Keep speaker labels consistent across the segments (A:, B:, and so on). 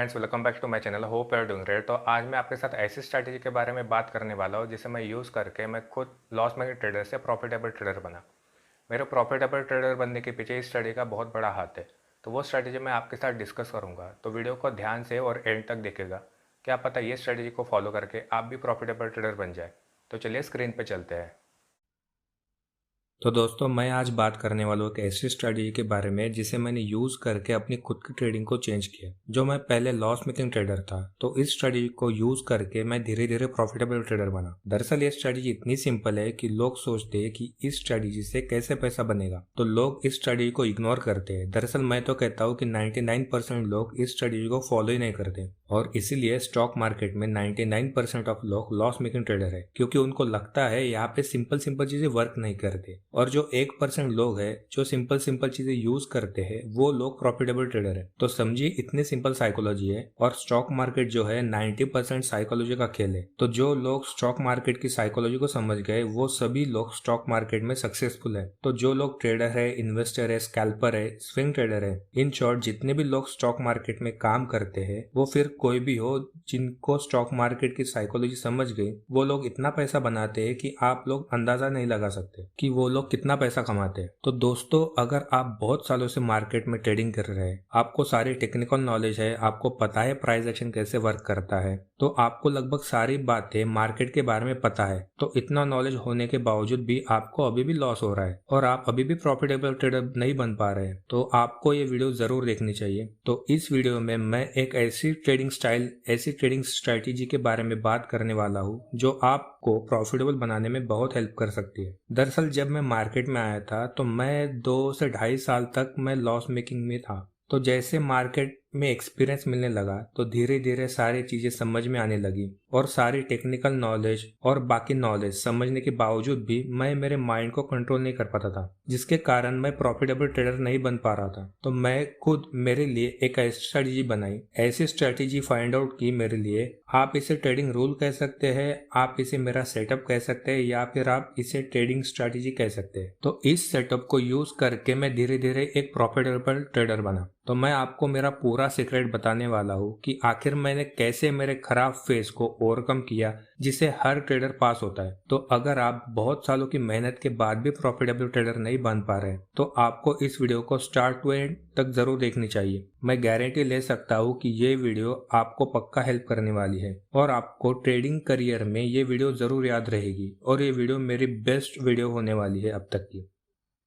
A: Friends, welcome back to my channel. Hope you are doing great. तो आज मैं आपके साथ ऐसी स्ट्रैटेजी के बारे में बात करने वाला हूँ जिसे मैं यूज़ करके मैं खुद लॉस मेकिंग ट्रेडर से प्रॉफिटेबल ट्रेडर बना। मेरे प्रॉफिटेबल ट्रेडर बनने के पीछे इस स्टडी का बहुत बड़ा हाथ है। तो वो स्ट्रैटेजी मैं आपके साथ डिस्कस करूँगा, तो वीडियो को ध्यान से और एंड तक देखेगा। क्या पता ये स्ट्रैटेजी को फॉलो करके आप भी प्रॉफिटेबल ट्रेडर बन जाए। तो चलिए स्क्रीन पर चलते हैं।
B: तो दोस्तों, मैं आज बात करने वाला हूँ एक ऐसी स्ट्रैटेजी के बारे में जिसे मैंने यूज़ करके अपनी खुद की ट्रेडिंग को चेंज किया। जो मैं पहले लॉस मेकिंग ट्रेडर था, तो इस स्ट्रैटेजी को यूज़ करके मैं धीरे धीरे प्रॉफिटेबल ट्रेडर बना। दरअसल ये स्ट्रैटेजी इतनी सिंपल है कि लोग सोचते हैं कि इस स्ट्रैटेजी से कैसे पैसा बनेगा, तो लोग इस स्ट्रैटेजी को इग्नोर करते हैं। दरअसल मैं तो कहता हूँ कि 99% लोग इस स्ट्रैटेजी को फॉलो ही नहीं करते, और इसीलिए स्टॉक मार्केट में 99% ऑफ लोग लॉस मेकिंग ट्रेडर है, क्योंकि उनको लगता है यहाँ पे सिंपल सिंपल चीजें वर्क नहीं करते। और जो 1% लोग हैं जो सिंपल सिंपल चीजें यूज करते हैं, वो लोग प्रॉफिटेबल ट्रेडर है। तो समझिए, इतनी सिंपल साइकोलॉजी है। और स्टॉक मार्केट जो है 90% साइकोलॉजी का खेल है। तो जो लोग स्टॉक मार्केट की साइकोलॉजी को समझ गए, वो सभी लोग स्टॉक मार्केट में सक्सेसफुल है। तो जो लोग ट्रेडर है, इन्वेस्टर है, स्कैल्पर है, स्विंग ट्रेडर है, इन शॉर्ट जितने भी लोग स्टॉक मार्केट में काम करते हैं, वो फिर कोई भी हो, जिनको स्टॉक मार्केट की साइकोलॉजी समझ गई, वो लोग इतना पैसा बनाते हैं कि आप लोग अंदाजा नहीं लगा सकते कि वो लोग कितना पैसा कमाते हैं। तो दोस्तों, अगर आप बहुत सालों से मार्केट में ट्रेडिंग कर रहे हैं, आपको सारी टेक्निकल नॉलेज है, आपको पता है प्राइस एक्शन कैसे वर्क करता है, तो आपको लगभग सारी बातें मार्केट के बारे में पता है, तो इतना नॉलेज होने के बावजूद भी आपको अभी भी लॉस हो रहा है और आप अभी भी प्रॉफिटेबल ट्रेडर नहीं बन पा रहे हैं, तो आपको ये वीडियो जरूर देखनी चाहिए। तो इस वीडियो में मैं एक ऐसी ट्रेडिंग स्टाइल, ऐसी ट्रेडिंग स्ट्रेटेजी के बारे में बात करने वाला हूँ जो आपको प्रॉफिटेबल बनाने में बहुत हेल्प कर सकती है। दरअसल जब मैं मार्केट में आया था, तो मैं 2 से ढाई साल तक मैं लॉस मेकिंग में था। तो जैसे मार्केट में एक्सपीरियंस मिलने लगा, तो धीरे धीरे सारी चीजें समझ में आने लगी, और सारी टेक्निकल नॉलेज और बाकी नॉलेज समझने के बावजूद भी मैं मेरे माइंड को कंट्रोल नहीं कर पाता था, जिसके कारण मैं प्रॉफिटेबल ट्रेडर नहीं बन पा रहा था। तो मैं खुद मेरे लिए एक ऐसी स्ट्रेटेजी बनाई, ऐसी स्ट्रेटेजी फाइंड आउट की मेरे लिए। आप इसे ट्रेडिंग रूल कह सकते हैं, आप इसे मेरा सेटअप कह सकते हैं, या फिर आप इसे ट्रेडिंग स्ट्रेटेजी कह सकते हैं। तो इस सेटअप को यूज करके मैं धीरे धीरे एक प्रॉफिटेबल ट्रेडर बना। तो मैं आपको मेरा पूरा सीक्रेट बताने वाला हूँ कि आखिर मैंने कैसे मेरे खराब फेज को ओवरकम किया, जिसे हर ट्रेडर पास होता है। तो अगर आप बहुत सालों की मेहनत के बाद भी प्रॉफिटेबल ट्रेडर नहीं बन पा रहे, तो आपको इस वीडियो को स्टार्ट टू एंड तक जरूर देखनी चाहिए। मैं गारंटी ले सकता हूँ कि ये वीडियो आपको पक्का हेल्प करने वाली है, और आपको ट्रेडिंग करियर में ये वीडियो जरूर याद रहेगी, और ये वीडियो मेरी बेस्ट वीडियो होने वाली है अब तक की।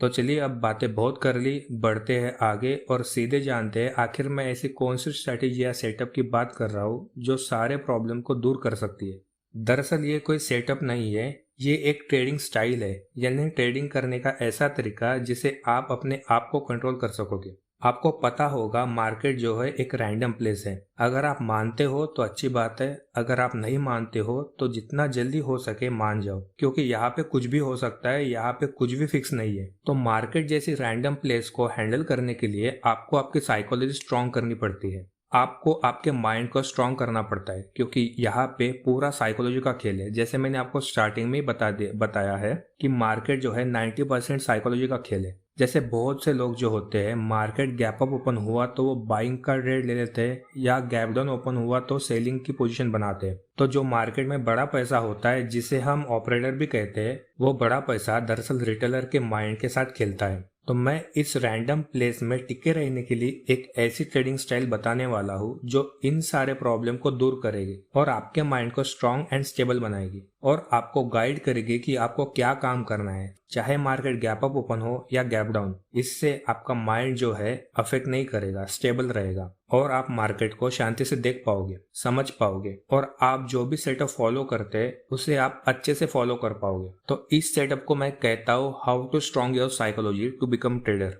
B: तो चलिए, अब बातें बहुत कर ली, बढ़ते हैं आगे और सीधे जानते हैं आखिर मैं ऐसी कौन सी स्ट्रैटेजी या सेटअप की बात कर रहा हूँ जो सारे प्रॉब्लम को दूर कर सकती है। दरअसल ये कोई सेटअप नहीं है, ये एक ट्रेडिंग स्टाइल है, यानी ट्रेडिंग करने का ऐसा तरीका जिसे आप अपने आप को कंट्रोल कर सकोगे। आपको पता होगा, मार्केट जो है एक रैंडम प्लेस है। अगर आप मानते हो तो अच्छी बात है, अगर आप नहीं मानते हो तो जितना जल्दी हो सके मान जाओ, क्योंकि यहाँ पे कुछ भी हो सकता है, यहाँ पे कुछ भी फिक्स नहीं है। तो मार्केट जैसी रैंडम प्लेस को हैंडल करने के लिए आपको आपकी साइकोलॉजी स्ट्रांग करनी पड़ती है, आपको आपके माइंड को स्ट्रांग करना पड़ता है, क्योंकि यहाँ पे पूरा साइकोलॉजी का खेल है। जैसे मैंने आपको स्टार्टिंग में ही बताया है कि मार्केट जो है 90% साइकोलॉजी का खेल है। जैसे बहुत से लोग जो होते हैं, मार्केट गैप अप ओपन हुआ तो वो बाइंग का ट्रेड ले लेते हैं, या गैप डाउन ओपन हुआ तो सेलिंग की पोजीशन बनाते हैं। तो जो मार्केट में बड़ा पैसा होता है, जिसे हम ऑपरेटर भी कहते हैं, वो बड़ा पैसा दरअसल रिटेलर के माइंड के साथ खेलता है। तो मैं इस रैंडम प्लेस में टिके रहने के लिए एक ऐसी ट्रेडिंग स्टाइल बताने वाला हूँ जो इन सारे प्रॉब्लम को दूर करेगी, और आपके माइंड को स्ट्रांग एंड स्टेबल बनाएगी, और आपको गाइड करेगी कि आपको क्या काम करना है, चाहे मार्केट गैप अप ओपन हो या गैप डाउन। इससे आपका माइंड जो है अफेक्ट नहीं करेगा, स्टेबल रहेगा, और आप मार्केट को शांति से देख पाओगे, समझ पाओगे, और आप जो भी सेटअप फॉलो करते हैं उसे आप अच्छे से फॉलो कर पाओगे। तो इस सेटअप को मैं कहता हूँ how to strong your psychology to become trader.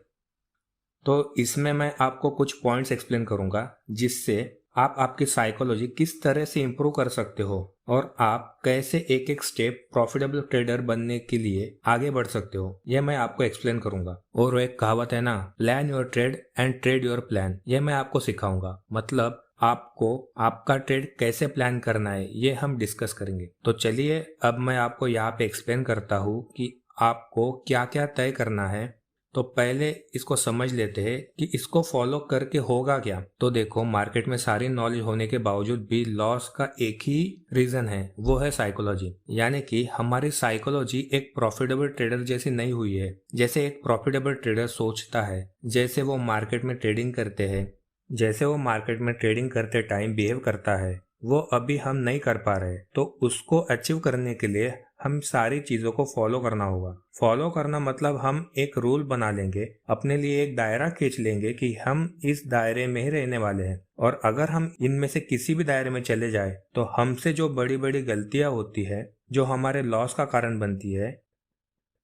B: तो इसमें मैं आपको कुछ पॉइंट्स एक्सप्लेन करूंगा, जिससे आप आपकी साइकोलॉजी किस तरह से इंप्रूव कर सकते हो, और आप कैसे एक एक स्टेप प्रॉफिटेबल ट्रेडर बनने के लिए आगे बढ़ सकते हो, यह मैं आपको एक्सप्लेन करूंगा। और एक कहावत है ना, plan your trade and trade your plan, यह मैं आपको सिखाऊंगा। मतलब आपको आपका ट्रेड कैसे प्लान करना है, ये हम डिस्कस करेंगे। तो चलिए, अब मैं आपको यहाँ पे एक्सप्लेन करता हूँ कि आपको क्या क्या तय करना है तो पहले इसको समझ लेते हैं कि इसको फॉलो करके होगा क्या। तो देखो, मार्केट में सारी नॉलेज होने के बावजूद भी लॉस का एक ही रीजन है, वो है साइकोलॉजी। यानी कि हमारी साइकोलॉजी एक प्रॉफिटेबल ट्रेडर जैसी नहीं हुई है। जैसे एक प्रॉफिटेबल ट्रेडर सोचता है, जैसे वो मार्केट में ट्रेडिंग करते हैं, जैसे वो मार्केट में ट्रेडिंग करते टाइम बिहेव करता है, वो अभी हम नहीं कर पा रहे। तो उसको अचीव करने के लिए हम सारी चीजों को फॉलो करना होगा। फॉलो करना मतलब हम एक रूल बना लेंगे, अपने लिए एक दायरा खींच लेंगे कि हम इस दायरे में ही रहने वाले हैं, और अगर हम इनमें से किसी भी दायरे में चले जाए तो हमसे जो बड़ी बड़ी गलतियां होती है, जो हमारे लॉस का कारण बनती है,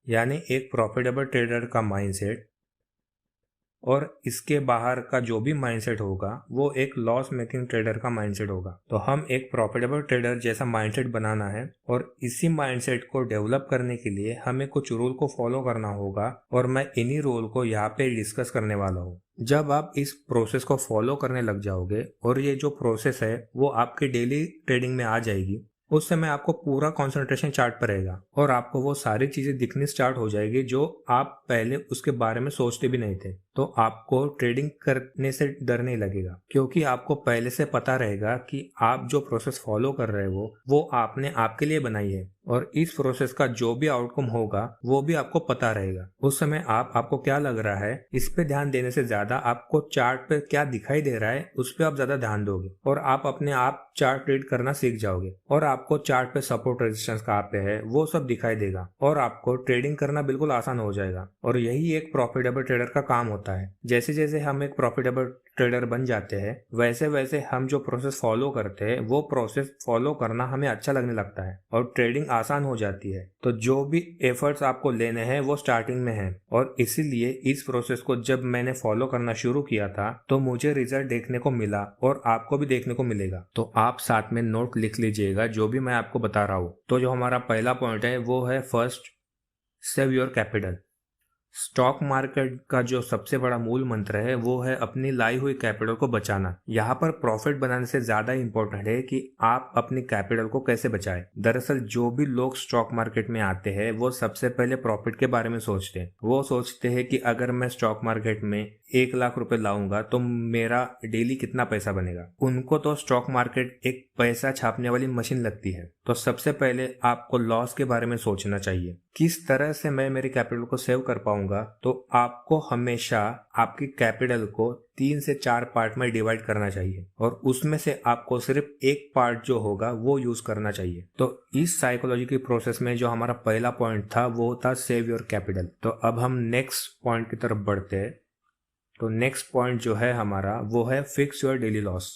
B: यानी एक प्रॉफिटेबल ट्रेडर का माइंडसेट और इसके बाहर का जो भी माइंडसेट होगा वो एक लॉस मेकिंग ट्रेडर का माइंडसेट होगा। तो हम एक प्रॉफिटेबल ट्रेडर जैसा माइंडसेट बनाना है, और इसी माइंडसेट को डेवलप करने के लिए हमें कुछ रूल को फॉलो करना होगा, और मैं इन्हीं रूल को यहाँ पे डिस्कस करने वाला हूँ। जब आप इस प्रोसेस को फॉलो करने लग जाओगे और ये जो प्रोसेस है वो आपके डेली ट्रेडिंग में आ जाएगी, उस समय आपको पूरा कंसंट्रेशन चार्ट पर रहेगा, और आपको वो सारी चीजें दिखनी स्टार्ट हो जाएगी जो आप पहले उसके बारे में सोचते भी नहीं थे। तो आपको ट्रेडिंग करने से डर नहीं लगेगा, क्योंकि आपको पहले से पता रहेगा कि आप जो प्रोसेस फॉलो कर रहे हो वो आपने आपके लिए बनाई है, और इस प्रोसेस का जो भी आउटकम होगा वो भी आपको पता रहेगा। उस समय आपको क्या लग रहा है, इस पे ध्यान देने से ज्यादा आपको चार्ट पे क्या दिखाई दे रहा है उस पे आप ज्यादा ध्यान दोगे, और आप अपने आप चार्ट ट्रेड करना सीख जाओगे, और आपको चार्ट पे सपोर्ट रेजिस्टेंस कहाँ पे है वो सब दिखाई देगा, और आपको ट्रेडिंग करना बिल्कुल आसान हो जाएगा। और यही एक प्रॉफिटेबल ट्रेडर का काम होता है। जैसे जैसे हम एक प्रॉफिटेबल ट्रेडर बन जाते हैं, वैसे वैसे हम जो प्रोसेस फॉलो करते हैं वो प्रोसेस फॉलो करना हमें अच्छा लगने लगता है, और ट्रेडिंग आसान हो जाती है। तो जो भी एफर्ट्स आपको लेने हैं वो स्टार्टिंग में है, और इसीलिए इस प्रोसेस को जब मैंने फॉलो करना शुरू किया था तो मुझे रिजल्ट देखने को मिला, और आपको भी देखने को मिलेगा। तो आप साथ में नोट लिख लीजिएगा जो भी मैं आपको बता रहा हूँ। तो जो हमारा पहला पॉइंट है वो है first, save your capital. Stock market का जो सबसे बड़ा मूल मंत्र है वो है अपनी लाई हुई कैपिटल को बचाना। यहाँ पर प्रॉफिट बनाने से ज्यादा इंपॉर्टेंट है कि आप अपनी कैपिटल को कैसे बचाएं। दरअसल जो भी लोग स्टॉक मार्केट में आते हैं वो सबसे पहले प्रॉफिट के बारे में सोचते हैं। वो सोचते हैं कि अगर मैं स्टॉक मार्केट में 1 लाख रुपए लाऊंगा तो मेरा डेली कितना पैसा बनेगा। उनको तो स्टॉक मार्केट एक पैसा छापने वाली मशीन लगती है। तो सबसे पहले आपको लॉस के बारे में सोचना चाहिए, किस तरह से मैं मेरी कैपिटल को सेव कर पाऊंगा। तो आपको हमेशा आपकी कैपिटल को 3 से 4 पार्ट में डिवाइड करना चाहिए, और उसमें से आपको सिर्फ एक पार्ट जो होगा वो यूज करना चाहिए। तो इस साइकोलॉजी की प्रोसेस में जो हमारा पहला पॉइंट था वो था सेव योर कैपिटल। तो अब हम नेक्स्ट पॉइंट की तरफ बढ़ते हैं। तो नेक्स्ट पॉइंट जो है हमारा वो है fix your daily loss.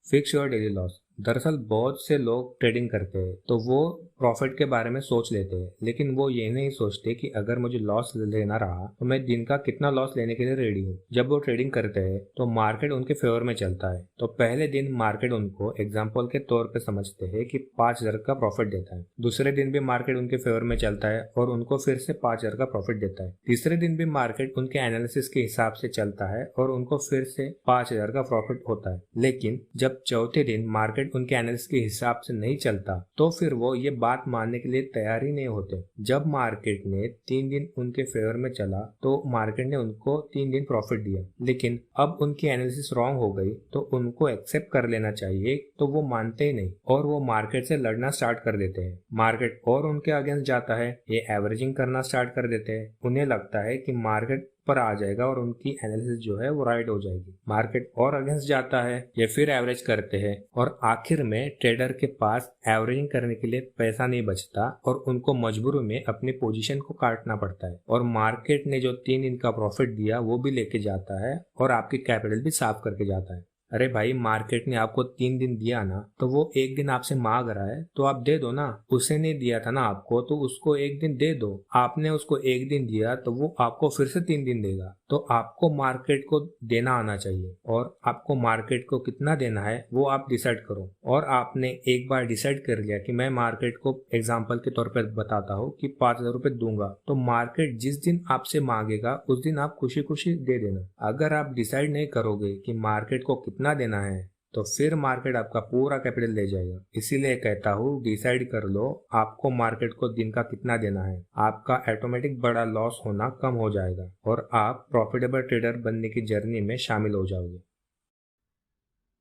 B: Fix your daily loss. दरअसल बहुत से लोग ट्रेडिंग करते हैं तो वो प्रॉफिट के बारे में सोच लेते हैं, लेकिन वो ये नहीं सोचते कि अगर मुझे लॉस लेना रहा तो मैं दिन का कितना लॉस लेने के लिए रेडी हूँ। जब वो ट्रेडिंग करते हैं तो मार्केट उनके फेवर में चलता है, तो पहले दिन मार्केट उनको एग्जाम्पल के तौर पे समझते हैं कि 5,000 का प्रॉफिट देता है। दूसरे दिन भी मार्केट उनके फेवर में चलता है और उनको फिर से 5,000 का प्रॉफिट देता है। तीसरे दिन भी मार्केट उनके एनालिसिस के हिसाब से चलता है और उनको फिर से 5,000 का प्रॉफिट होता है। लेकिन जब चौथे दिन मार्केट उनके एनालिसिस के हिसाब से नहीं चलता तो फिर वो ये बात मानने के लिए तैयार ही नहीं होते। जब मार्केट ने 3 दिन उनके फेवर में चला तो मार्केट ने उनको 3 दिन प्रॉफिट दिया, लेकिन अब उनकी एनालिसिस रॉन्ग हो गई तो उनको एक्सेप्ट कर लेना चाहिए। तो वो मानते ही नहीं और वो मार्केट से लड़ना स्टार्ट कर देते हैं। मार्केट और उनके अगेंस्ट जाता है, ये एवरेजिंग करना स्टार्ट कर देते हैं। उन्हें लगता है कि मार्केट पर आ जाएगा और उनकी एनालिसिस जो है वो राइट हो जाएगी। मार्केट और अगेंस्ट जाता है, ये फिर एवरेज करते हैं और आखिर में ट्रेडर के पास एवरेजिंग करने के लिए पैसा नहीं बचता और उनको मजबूरी में अपनी पोजीशन को काटना पड़ता है, और मार्केट ने जो 3 दिन का प्रॉफिट दिया वो भी लेके जाता है और आपकी कैपिटल भी साफ करके जाता है। अरे भाई, मार्केट ने आपको 3 दिन दिया ना, तो वो 1 दिन आपसे मांग रहा है तो आप दे दो ना। उसे नहीं दिया था ना आपको, तो उसको 1 दिन दे दो। आपने उसको 1 दिन दिया तो वो आपको फिर से 3 दिन देगा। तो आपको मार्केट को देना आना चाहिए, और आपको मार्केट को कितना देना है वो आप डिसाइड करो। और आपने एक बार डिसाइड कर लिया कि मैं मार्केट को एग्जाम्पल के तौर पर बताता हूँ कि 5,000 रुपए दूंगा, तो मार्केट जिस दिन आपसे मांगेगा उस दिन आप खुशी खुशी दे देना। अगर आप डिसाइड नहीं करोगे कि मार्केट को कितना देना है तो फिर मार्केट आपका पूरा कैपिटल ले जाएगा। इसीलिए कहता हूँ डिसाइड कर लो आपको मार्केट को दिन का कितना देना है, आपका ऑटोमेटिक बड़ा लॉस होना कम हो जाएगा और आप प्रॉफिटेबल ट्रेडर बनने की जर्नी में शामिल हो जाओगे।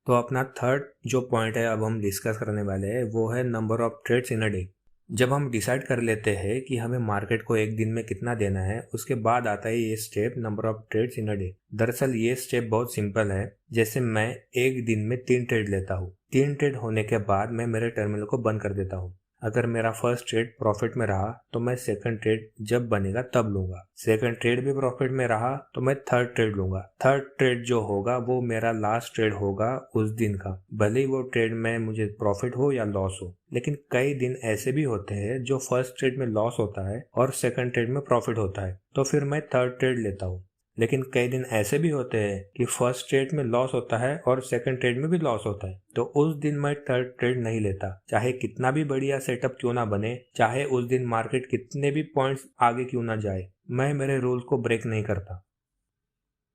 B: तो अपना थर्ड जो पॉइंट है अब हम डिस्कस करने वाले हैं वो है number of trades in a day. जब हम डिसाइड कर लेते हैं कि हमें मार्केट को एक दिन में कितना देना है, उसके बाद आता है ये step number of trades in a day. दरअसल ये स्टेप बहुत सिंपल है। जैसे मैं एक दिन में 3 ट्रेड लेता हूँ, 3 ट्रेड होने के बाद मैं मेरे टर्मिनल को बंद कर देता हूँ। अगर मेरा फर्स्ट ट्रेड प्रॉफिट में रहा तो मैं सेकंड ट्रेड जब बनेगा तब लूंगा, सेकंड ट्रेड भी प्रॉफिट में रहा तो मैं थर्ड ट्रेड लूंगा। थर्ड ट्रेड जो होगा वो मेरा लास्ट ट्रेड होगा उस दिन का, भले ही वो ट्रेड में मुझे प्रॉफिट हो या लॉस हो। लेकिन कई दिन ऐसे भी होते हैं जो फर्स्ट ट्रेड में लॉस होता है और सेकंड ट्रेड में प्रॉफिट होता है, तो फिर मैं थर्ड ट्रेड लेता हूँ। लेकिन कई दिन ऐसे भी होते हैं कि फर्स्ट ट्रेड में लॉस होता है और सेकंड ट्रेड में भी लॉस होता है, तो उस दिन मैं थर्ड ट्रेड नहीं लेता, चाहे कितना भी बढ़िया सेटअप क्यों ना बने, चाहे उस दिन मार्केट कितने भी पॉइंट्स आगे क्यों ना जाए, मैं मेरे रूल्स को ब्रेक नहीं करता।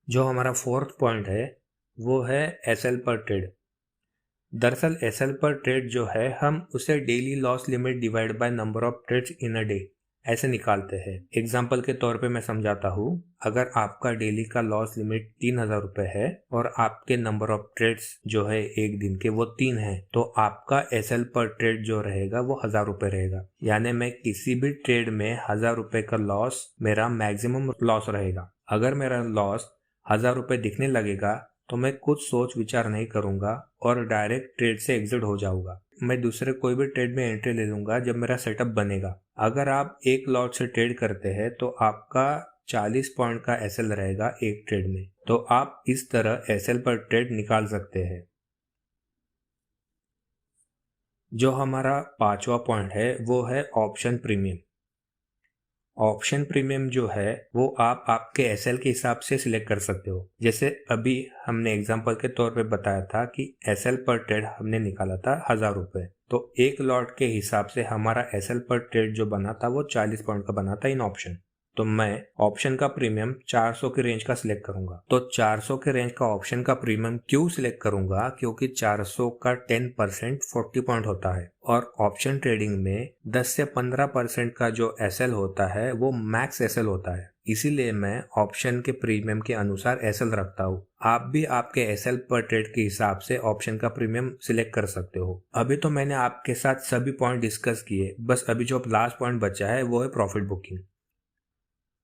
B: जो हमारा फोर्थ पॉइंट है वो है एसएल पर ट्रेड। दरअसल एसएल पर ट्रेड जो है हम उसे daily loss limit divide by number of trades in a day ऐसे निकालते हैं। एग्जाम्पल के तौर पे मैं समझाता हूँ। अगर आपका डेली का लॉस लिमिट 3,000 रुपए है और आपके नंबर ऑफ ट्रेड्स जो है एक दिन के वो 3 है, तो आपका एसएल पर ट्रेड जो रहेगा वो 1,000 रुपए रहेगा। यानी मैं किसी भी ट्रेड में 1,000 रुपए का लॉस मेरा मैक्सिमम लॉस रहेगा। अगर मेरा लॉस 1,000 रुपए दिखने लगेगा तो मैं कुछ सोच विचार नहीं करूंगा और डायरेक्ट ट्रेड से एग्जिट हो जाऊंगा। मैं दूसरे कोई भी ट्रेड में एंट्री ले लूंगा जब मेरा सेटअप बनेगा। अगर आप एक लॉट से ट्रेड करते हैं तो आपका 40 पॉइंट का एसएल रहेगा एक ट्रेड में, तो आप इस तरह एसएल पर ट्रेड निकाल सकते हैं। जो हमारा 5वां पॉइंट है वो है ऑप्शन प्रीमियम। ऑप्शन प्रीमियम जो है वो आप आपके एसएल के हिसाब से सिलेक्ट कर सकते हो। जैसे अभी हमने एग्जांपल के तौर पे बताया था कि एसएल पर ट्रेड हमने निकाला था 1,000 रुपए, तो एक लॉट के हिसाब से हमारा एसएल पर ट्रेड जो बना था वो 40 पॉइंट का बना था इन ऑप्शन। तो मैं ऑप्शन का प्रीमियम 400 के रेंज का सिलेक्ट करूंगा। तो 400 के रेंज का ऑप्शन का प्रीमियम क्यों सिलेक्ट करूंगा? क्योंकि 400 का 10% 40 पॉइंट होता है और ऑप्शन ट्रेडिंग में 10 से 15% का जो एसएल होता है वो मैक्स एसएल होता है। इसीलिए मैं ऑप्शन के प्रीमियम के अनुसार एसएल रखता हूँ। आप भी आपके एसएल पर ट्रेड के हिसाब से ऑप्शन का प्रीमियम सिलेक्ट कर सकते हो। अभी तो मैंने आपके साथ सभी पॉइंट डिस्कस किए, बस अभी जो लास्ट पॉइंट बचा है वो है प्रॉफिट बुकिंग।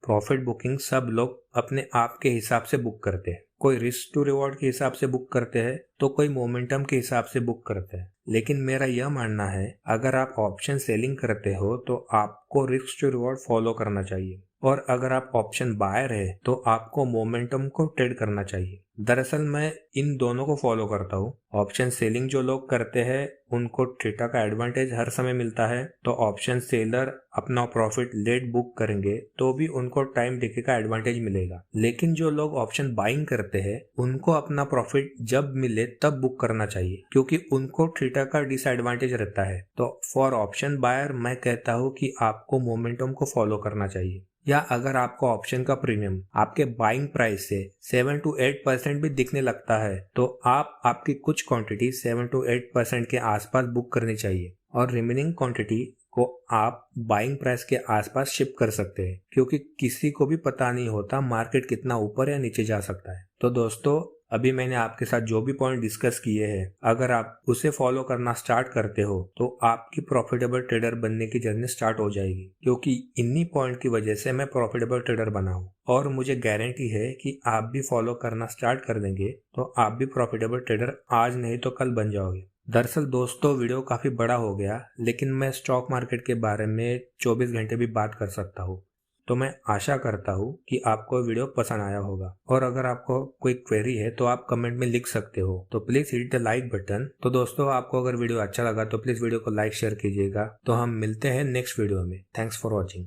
B: प्रॉफिट बुकिंग सब लोग अपने आप के हिसाब से बुक करते हैं। कोई रिस्क टू रिवॉर्ड के हिसाब से बुक करते हैं तो कोई मोमेंटम के हिसाब से बुक करते हैं। लेकिन मेरा यह मानना है अगर आप ऑप्शन सेलिंग करते हो तो आपको रिस्क टू रिवॉर्ड फॉलो करना चाहिए, और अगर आप ऑप्शन बायर है तो आपको मोमेंटम को ट्रेड करना चाहिए। दरअसल मैं इन दोनों को फॉलो करता हूँ। ऑप्शन सेलिंग जो लोग करते हैं उनको थीटा का एडवांटेज हर समय मिलता है, तो ऑप्शन सेलर अपना प्रॉफिट लेट बुक करेंगे तो भी उनको टाइम डिके का एडवांटेज मिलेगा। लेकिन जो लोग ऑप्शन बाइंग करते हैं उनको अपना प्रॉफिट जब मिले तब बुक करना चाहिए, क्योंकि उनको थीटा का डिसएडवांटेज रहता है। तो फॉर ऑप्शन बायर मैं कहता हूँ कि आपको मोमेंटम को फॉलो करना चाहिए। या अगर आपको ऑप्शन का प्रीमियम आपके बाइंग प्राइस से 7 to 8% भी दिखने लगता है तो आप आपकी कुछ क्वांटिटी 7 to 8% के आसपास बुक करनी चाहिए और रिमेनिंग क्वांटिटी को आप बाइंग प्राइस के आसपास शिफ्ट कर सकते हैं, क्योंकि किसी को भी पता नहीं होता मार्केट कितना ऊपर या नीचे जा सकता है। तो दोस्तों अभी मैंने आपके साथ जो भी पॉइंट डिस्कस किए हैं, अगर आप उसे फॉलो करना स्टार्ट करते हो तो आपकी प्रॉफिटेबल ट्रेडर बनने की जर्नी स्टार्ट हो जाएगी, क्योंकि इन्हीं पॉइंट की वजह से मैं प्रॉफिटेबल ट्रेडर बना हूँ। और मुझे गारंटी है कि आप भी फॉलो करना स्टार्ट कर देंगे तो आप भी प्रॉफिटेबल ट्रेडर आज नहीं तो कल बन जाओगे। दरअसल दोस्तों वीडियो काफी बड़ा हो गया, लेकिन मैं स्टॉक मार्केट के बारे में 24 घंटे भी बात कर सकता हूँ। तो मैं आशा करता हूँ कि आपको वीडियो पसंद आया होगा, और अगर आपको कोई क्वेरी है तो आप कमेंट में लिख सकते हो। तो please hit the like button. तो दोस्तों आपको अगर वीडियो अच्छा लगा तो प्लीज वीडियो को लाइक शेयर कीजिएगा। तो हम मिलते हैं नेक्स्ट वीडियो में। Thanks for watching.